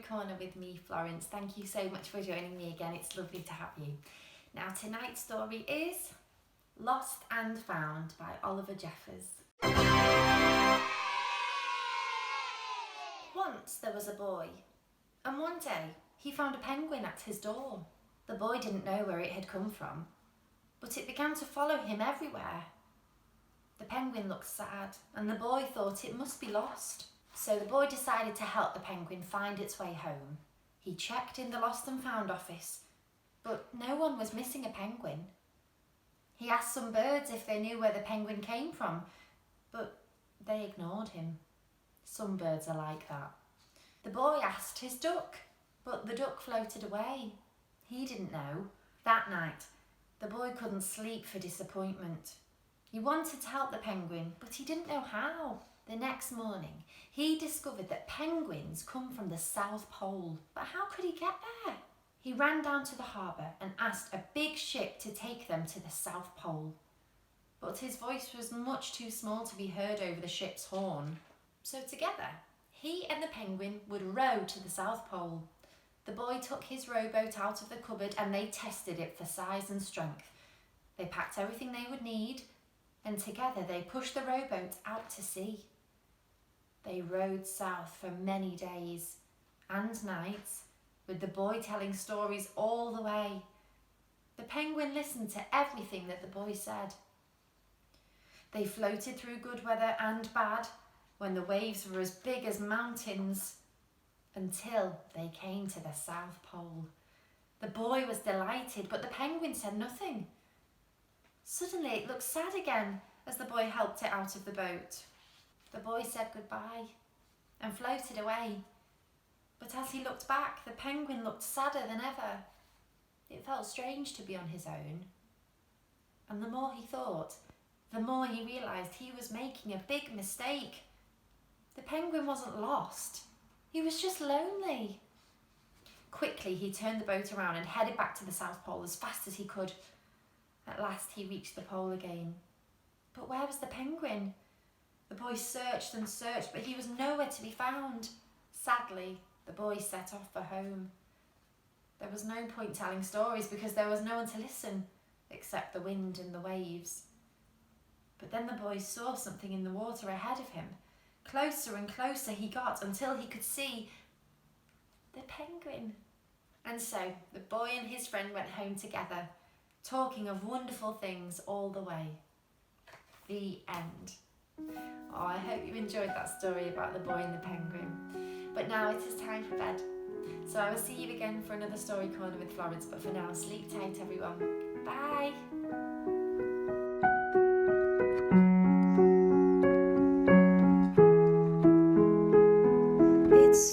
Corner with me, Florence. Thank you so much for joining me again. It's lovely to have you. Now, tonight's story is Lost and Found by Oliver Jeffers. Once there was a boy, and one day he found a penguin at his door. The boy didn't know where it had come from, but it began to follow him everywhere. The penguin looked sad, and the boy thought it must be lost. So the boy decided to help the penguin find its way home. He checked in the Lost and Found office, but no one was missing a penguin. He asked some birds if they knew where the penguin came from, but they ignored him. Some birds are like that. The boy asked his duck, but the duck floated away. He didn't know. That night, the boy couldn't sleep for disappointment. He wanted to help the penguin, but he didn't know how. The next morning, he discovered that penguins come from the South Pole. But how could he get there? He ran down to the harbour and asked a big ship to take them to the South Pole. But his voice was much too small to be heard over the ship's horn. So together, he and the penguin would row to the South Pole. The boy took his rowboat out of the cupboard and they tested it for size and strength. They packed everything they would need, and together they pushed the rowboat out to sea. They rowed south for many days and nights, with the boy telling stories all the way. The penguin listened to everything that the boy said. They floated through good weather and bad, when the waves were as big as mountains, until they came to the South Pole. The boy was delighted, but the penguin said nothing. Suddenly it looked sad again as the boy helped it out of the boat. The boy said goodbye and floated away. But as he looked back, the penguin looked sadder than ever. It felt strange to be on his own. And the more he thought, the more he realised he was making a big mistake. The penguin wasn't lost. He was just lonely. Quickly, he turned the boat around and headed back to the South Pole as fast as he could. At last, he reached the pole again. But where was the penguin? The boy searched and searched, but he was nowhere to be found. Sadly, the boy set off for home. There was no point telling stories because there was no one to listen, except the wind and the waves. But then the boy saw something in the water ahead of him. Closer and closer he got until he could see the penguin. And so the boy and his friend went home together, talking of wonderful things all the way. The end. Oh, I hope you enjoyed that story about the boy and the penguin. But now it is time for bed. So I will see you again for another Story Corner with Florence. But for now, sleep tight, everyone. Bye. It's